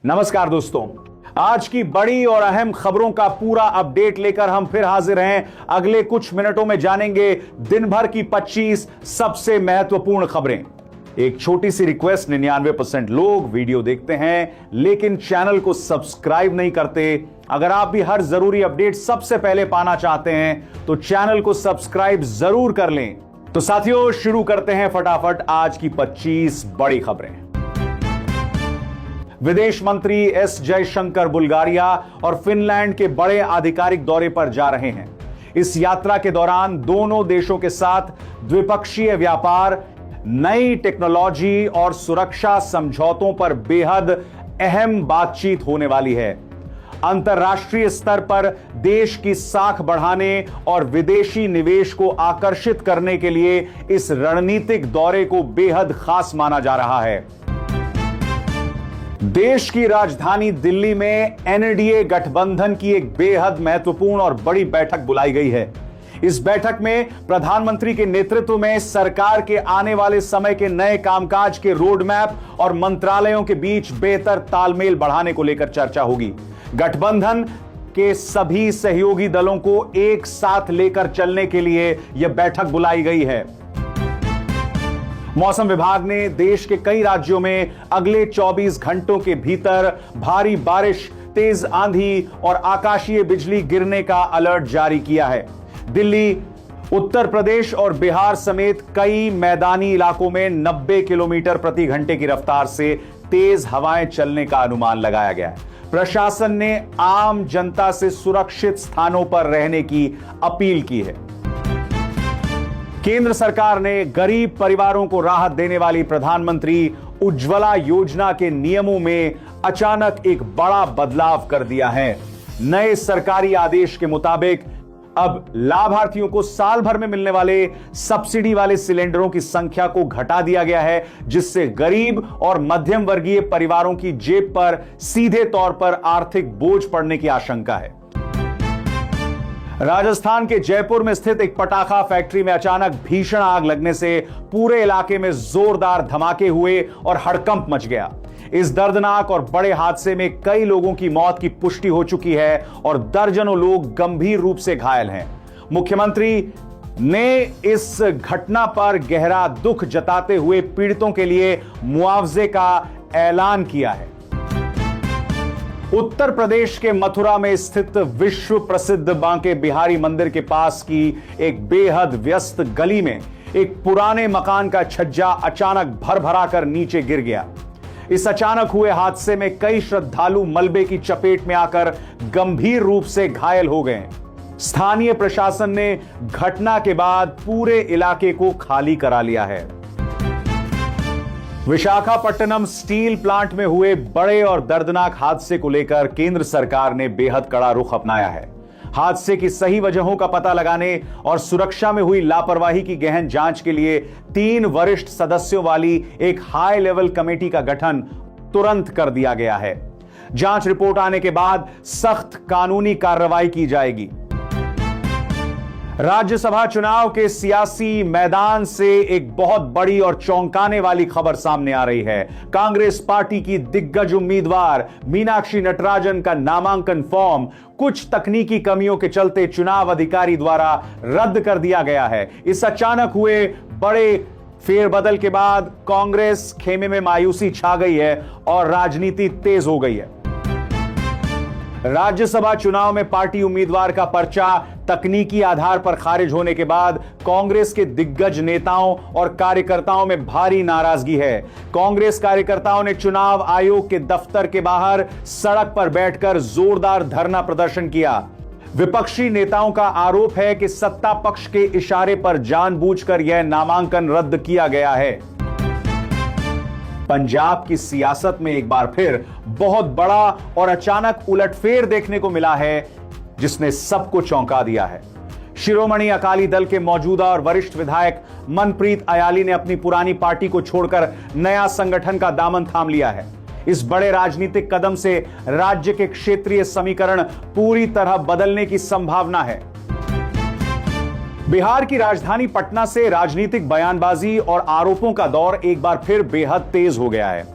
नमस्कार दोस्तों, आज की बड़ी और अहम खबरों का पूरा अपडेट लेकर हम फिर हाजिर हैं। अगले कुछ मिनटों में जानेंगे दिन भर की 25 सबसे महत्वपूर्ण खबरें। एक छोटी सी रिक्वेस्ट, 99% लोग वीडियो देखते हैं लेकिन चैनल को सब्सक्राइब नहीं करते। अगर आप भी हर जरूरी अपडेट सबसे पहले पाना चाहते हैं तो चैनल को सब्सक्राइब जरूर कर लें। तो साथियों, शुरू करते हैं फटाफट आज की 25 बड़ी खबरें। विदेश मंत्री एस जयशंकर बुल्गारिया और फिनलैंड के बड़े आधिकारिक दौरे पर जा रहे हैं। इस यात्रा के दौरान दोनों देशों के साथ द्विपक्षीय व्यापार, नई टेक्नोलॉजी और सुरक्षा समझौतों पर बेहद अहम बातचीत होने वाली है। अंतर्राष्ट्रीय स्तर पर देश की साख बढ़ाने और विदेशी निवेश को आकर्षित करने के लिए इस रणनीतिक दौरे को बेहद खास माना जा रहा है। देश की राजधानी दिल्ली में एनडीए गठबंधन की एक बेहद महत्वपूर्ण और बड़ी बैठक बुलाई गई है। इस बैठक में प्रधानमंत्री के नेतृत्व में सरकार के आने वाले समय के नए कामकाज के रोड मैप और मंत्रालयों के बीच बेहतर तालमेल बढ़ाने को लेकर चर्चा होगी। गठबंधन के सभी सहयोगी दलों को एक साथ लेकर चलने के लिए यह बैठक बुलाई गई है। मौसम विभाग ने देश के कई राज्यों में अगले 24 घंटों के भीतर भारी बारिश, तेज आंधी और आकाशीय बिजली गिरने का अलर्ट जारी किया है। दिल्ली, उत्तर प्रदेश और बिहार समेत कई मैदानी इलाकों में 90 किलोमीटर प्रति घंटे की रफ्तार से तेज हवाएं चलने का अनुमान लगाया गया है। प्रशासन ने आम जनता से सुरक्षित स्थानों पर रहने की अपील की है। केंद्र सरकार ने गरीब परिवारों को राहत देने वाली प्रधानमंत्री उज्ज्वला योजना के नियमों में अचानक एक बड़ा बदलाव कर दिया है। नए सरकारी आदेश के मुताबिक अब लाभार्थियों को साल भर में मिलने वाले सब्सिडी वाले सिलेंडरों की संख्या को घटा दिया गया है, जिससे गरीब और मध्यम वर्गीय परिवारों की जेब पर सीधे तौर पर आर्थिक बोझ पड़ने की आशंका है। राजस्थान के जयपुर में स्थित एक पटाखा फैक्ट्री में अचानक भीषण आग लगने से पूरे इलाके में जोरदार धमाके हुए और हड़कंप मच गया। इस दर्दनाक और बड़े हादसे में कई लोगों की मौत की पुष्टि हो चुकी है और दर्जनों लोग गंभीर रूप से घायल हैं। मुख्यमंत्री ने इस घटना पर गहरा दुख जताते हुए पीड़ितों के लिए मुआवजे का ऐलान किया है। उत्तर प्रदेश के मथुरा में स्थित विश्व प्रसिद्ध बांके बिहारी मंदिर के पास की एक बेहद व्यस्त गली में एक पुराने मकान का छज्जा अचानक भरभरा कर नीचे गिर गया। इस अचानक हुए हादसे में कई श्रद्धालु मलबे की चपेट में आकर गंभीर रूप से घायल हो गए। स्थानीय प्रशासन ने घटना के बाद पूरे इलाके को खाली करा लिया है। विशाखापट्टनम स्टील प्लांट में हुए बड़े और दर्दनाक हादसे को लेकर केंद्र सरकार ने बेहद कड़ा रुख अपनाया है। हादसे की सही वजहों का पता लगाने और सुरक्षा में हुई लापरवाही की गहन जांच के लिए 3 वरिष्ठ सदस्यों वाली एक हाई लेवल कमेटी का गठन तुरंत कर दिया गया है। जांच रिपोर्ट आने के बाद सख्त कानूनी कार्रवाई की जाएगी। राज्यसभा चुनाव के सियासी मैदान से एक बहुत बड़ी और चौंकाने वाली खबर सामने आ रही है। कांग्रेस पार्टी की दिग्गज उम्मीदवार मीनाक्षी नटराजन का नामांकन फॉर्म कुछ तकनीकी कमियों के चलते चुनाव अधिकारी द्वारा रद्द कर दिया गया है। इस अचानक हुए बड़े फेरबदल के बाद कांग्रेस खेमे में मायूसी छा गई है और राजनीति तेज हो गई है। राज्यसभा चुनाव में पार्टी उम्मीदवार का पर्चा तकनीकी आधार पर खारिज होने के बाद कांग्रेस के दिग्गज नेताओं और कार्यकर्ताओं में भारी नाराजगी है। कांग्रेस कार्यकर्ताओं ने चुनाव आयोग के दफ्तर के बाहर सड़क पर बैठकर जोरदार धरना प्रदर्शन किया। विपक्षी नेताओं का आरोप है कि सत्ता पक्ष के इशारे पर जानबूझकर यह नामांकन रद्द किया गया है। पंजाब की सियासत में एक बार फिर बहुत बड़ा और अचानक उलटफेर देखने को मिला है, जिसने सबको चौंका दिया है। शिरोमणि अकाली दल के मौजूदा और वरिष्ठ विधायक मनप्रीत अयाली ने अपनी पुरानी पार्टी को छोड़कर नया संगठन का दामन थाम लिया है। इस बड़े राजनीतिक कदम से राज्य के क्षेत्रीय समीकरण पूरी तरह बदलने की संभावना है। बिहार की राजधानी पटना से राजनीतिक बयानबाजी और आरोपों का दौर एक बार फिर बेहद तेज हो गया है।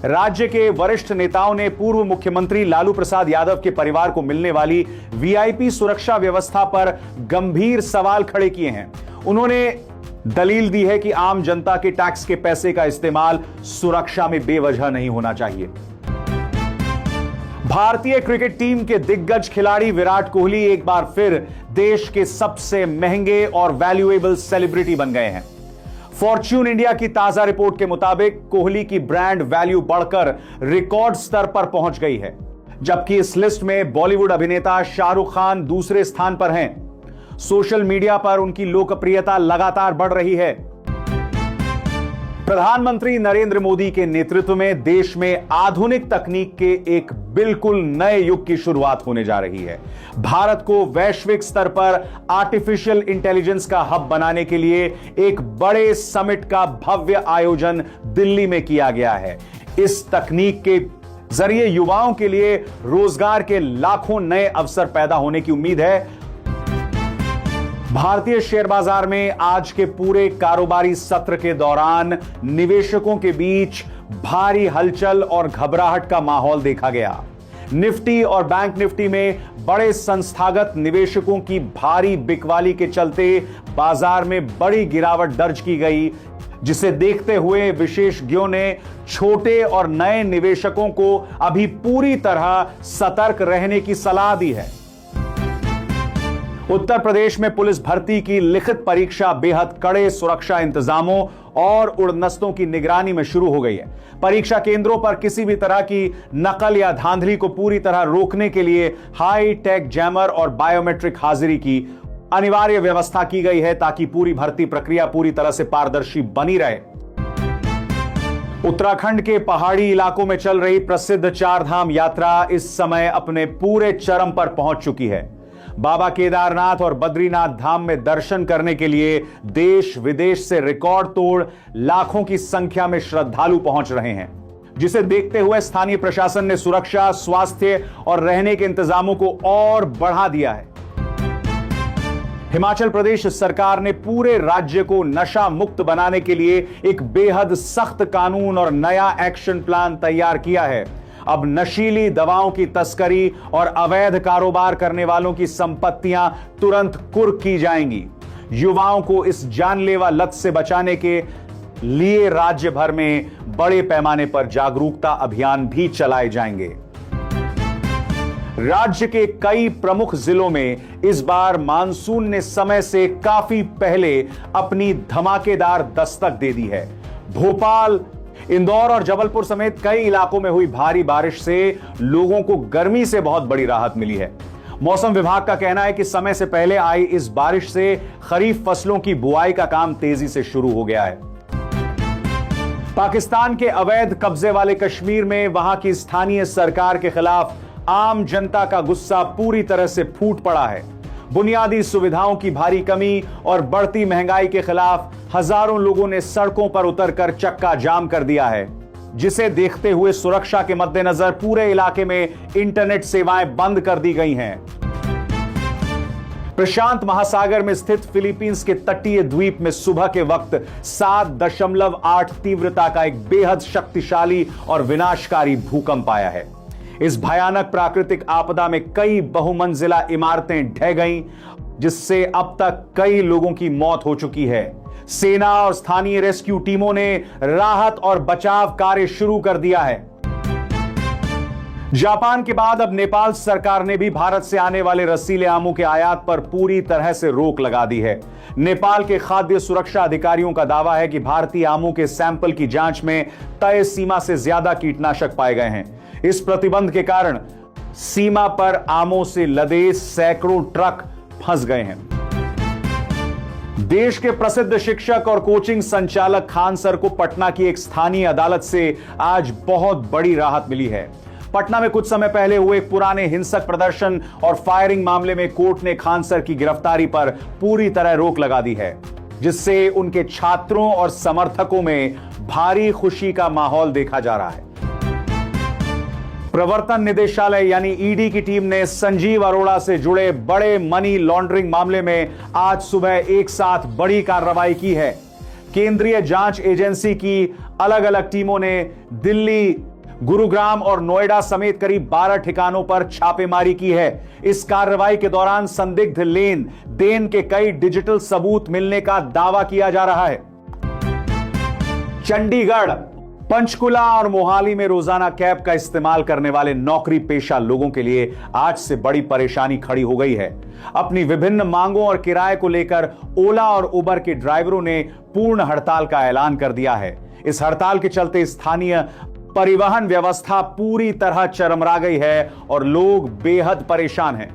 राज्य के वरिष्ठ नेताओं ने पूर्व मुख्यमंत्री लालू प्रसाद यादव के परिवार को मिलने वाली वीआईपी सुरक्षा व्यवस्था पर गंभीर सवाल खड़े किए हैं। उन्होंने दलील दी है कि आम जनता के टैक्स के पैसे का इस्तेमाल सुरक्षा में बेवजह नहीं होना चाहिए। भारतीय क्रिकेट टीम के दिग्गज खिलाड़ी विराट कोहली एक बार फिर देश के सबसे महंगे और वैल्यूएबल सेलिब्रिटी बन गए हैं। फॉर्च्यून इंडिया की ताजा रिपोर्ट के मुताबिक कोहली की ब्रांड वैल्यू बढ़कर रिकॉर्ड स्तर पर पहुंच गई है, जबकि इस लिस्ट में बॉलीवुड अभिनेता शाहरुख खान दूसरे स्थान पर हैं। सोशल मीडिया पर उनकी लोकप्रियता लगातार बढ़ रही है। प्रधानमंत्री नरेंद्र मोदी के नेतृत्व में देश में आधुनिक तकनीक के एक बिल्कुल नए युग की शुरुआत होने जा रही है। भारत को वैश्विक स्तर पर आर्टिफिशियल इंटेलिजेंस का हब बनाने के लिए एक बड़े समिट का भव्य आयोजन दिल्ली में किया गया है। इस तकनीक के जरिए युवाओं के लिए रोजगार के लाखों नए अवसर पैदा होने की उम्मीद है। भारतीय शेयर बाजार में आज के पूरे कारोबारी सत्र के दौरान निवेशकों के बीच भारी हलचल और घबराहट का माहौल देखा गया। निफ्टी और बैंक निफ्टी में बड़े संस्थागत निवेशकों की भारी बिकवाली के चलते बाजार में बड़ी गिरावट दर्ज की गई, जिसे देखते हुए विशेषज्ञों ने छोटे और नए निवेशकों को अभी पूरी तरह सतर्क रहने की सलाह दी है। उत्तर प्रदेश में पुलिस भर्ती की लिखित परीक्षा बेहद कड़े सुरक्षा इंतजामों और उड़नस्तों की निगरानी में शुरू हो गई है। परीक्षा केंद्रों पर किसी भी तरह की नकल या धांधली को पूरी तरह रोकने के लिए हाई टेक जैमर और बायोमेट्रिक हाजिरी की अनिवार्य व्यवस्था की गई है, ताकि पूरी भर्ती प्रक्रिया पूरी तरह से पारदर्शी बनी रहे। उत्तराखंड के पहाड़ी इलाकों में चल रही प्रसिद्ध चारधाम यात्रा इस समय अपने पूरे चरम पर पहुंच चुकी है। बाबा केदारनाथ और बद्रीनाथ धाम में दर्शन करने के लिए देश विदेश से रिकॉर्ड तोड़ लाखों की संख्या में श्रद्धालु पहुंच रहे हैं, जिसे देखते हुए स्थानीय प्रशासन ने सुरक्षा, स्वास्थ्य और रहने के इंतजामों को और बढ़ा दिया है। हिमाचल प्रदेश सरकार ने पूरे राज्य को नशा मुक्त बनाने के लिए एक बेहद सख्त कानून और नया एक्शन प्लान तैयार किया है। अब नशीली दवाओं की तस्करी और अवैध कारोबार करने वालों की संपत्तियां तुरंत कुर्क की जाएंगी। युवाओं को इस जानलेवा लत से बचाने के लिए राज्य भर में बड़े पैमाने पर जागरूकता अभियान भी चलाए जाएंगे। राज्य के कई प्रमुख जिलों में इस बार मानसून ने समय से काफी पहले अपनी धमाकेदार दस्तक दे दी है। भोपाल, इंदौर और जबलपुर समेत कई इलाकों में हुई भारी बारिश से लोगों को गर्मी से बहुत बड़ी राहत मिली है। मौसम विभाग का कहना है कि समय से पहले आई इस बारिश से खरीफ फसलों की बुआई का काम तेजी से शुरू हो गया है। पाकिस्तान के अवैध कब्जे वाले कश्मीर में वहां की स्थानीय सरकार के खिलाफ आम जनता का गुस्सा पूरी तरह से फूट पड़ा है। बुनियादी सुविधाओं की भारी कमी और बढ़ती महंगाई के खिलाफ हजारों लोगों ने सड़कों पर उतरकर चक्का जाम कर दिया है, जिसे देखते हुए सुरक्षा के मद्देनजर पूरे इलाके में इंटरनेट सेवाएं बंद कर दी गई हैं। प्रशांत महासागर में स्थित फिलीपींस के तटीय द्वीप में सुबह के वक्त 7.8 तीव्रता का एक बेहद शक्तिशाली और विनाशकारी भूकंप आया है। इस भयानक प्राकृतिक आपदा में कई बहुमंजिला इमारतें ढह गईं, जिससे अब तक कई लोगों की मौत हो चुकी है। सेना और स्थानीय रेस्क्यू टीमों ने राहत और बचाव कार्य शुरू कर दिया है। जापान के बाद अब नेपाल सरकार ने भी भारत से आने वाले रसीले आमों के आयात पर पूरी तरह से रोक लगा दी है। नेपाल के खाद्य सुरक्षा अधिकारियों का दावा है कि भारतीय आमों के सैंपल की जांच में तय सीमा से ज्यादा कीटनाशक पाए गए हैं। इस प्रतिबंध के कारण सीमा पर आमों से लदे सैकड़ों ट्रक फंस गए हैं। देश के प्रसिद्ध शिक्षक और कोचिंग संचालक खान सर को पटना की एक स्थानीय अदालत से आज बहुत बड़ी राहत मिली है। पटना में कुछ समय पहले हुए एक पुराने हिंसक प्रदर्शन और फायरिंग मामले में कोर्ट ने खान सर की गिरफ्तारी पर पूरी तरह रोक लगा दी है, जिससे उनके छात्रों और समर्थकों में भारी खुशी का माहौल देखा जा रहा है। प्रवर्तन निदेशालय यानी ईडी की टीम ने संजीव अरोड़ा से जुड़े बड़े मनी लॉन्ड्रिंग मामले में आज सुबह एक साथ बड़ी कार्रवाई की है। केंद्रीय जांच एजेंसी की अलग अलग टीमों ने दिल्ली, गुरुग्राम और नोएडा समेत करीब 12 ठिकानों पर छापेमारी की है। इस कार्रवाई के दौरान संदिग्ध लेन देन के कई डिजिटल सबूत मिलने का दावा किया जा रहा है। चंडीगढ़, पंचकुला और मोहाली में रोजाना कैब का इस्तेमाल करने वाले नौकरी पेशा लोगों के लिए आज से बड़ी परेशानी खड़ी हो गई है। अपनी विभिन्न मांगों और किराए को लेकर ओला और उबर के ड्राइवरों ने पूर्ण हड़ताल का ऐलान कर दिया है। इस हड़ताल के चलते स्थानीय परिवहन व्यवस्था पूरी तरह चरमरा गई है और लोग बेहद परेशान हैं।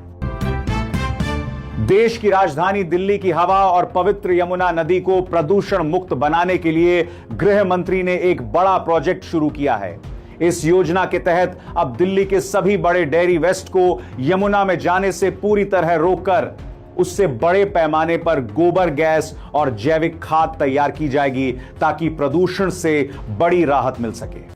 देश की राजधानी दिल्ली की हवा और पवित्र यमुना नदी को प्रदूषण मुक्त बनाने के लिए गृह मंत्री ने एक बड़ा प्रोजेक्ट शुरू किया है। इस योजना के तहत अब दिल्ली के सभी बड़े डेयरी वेस्ट को यमुना में जाने से पूरी तरह रोककर उससे बड़े पैमाने पर गोबर गैस और जैविक खाद तैयार की जाएगी ताकि प्रदूषण से बड़ी राहत मिल सके।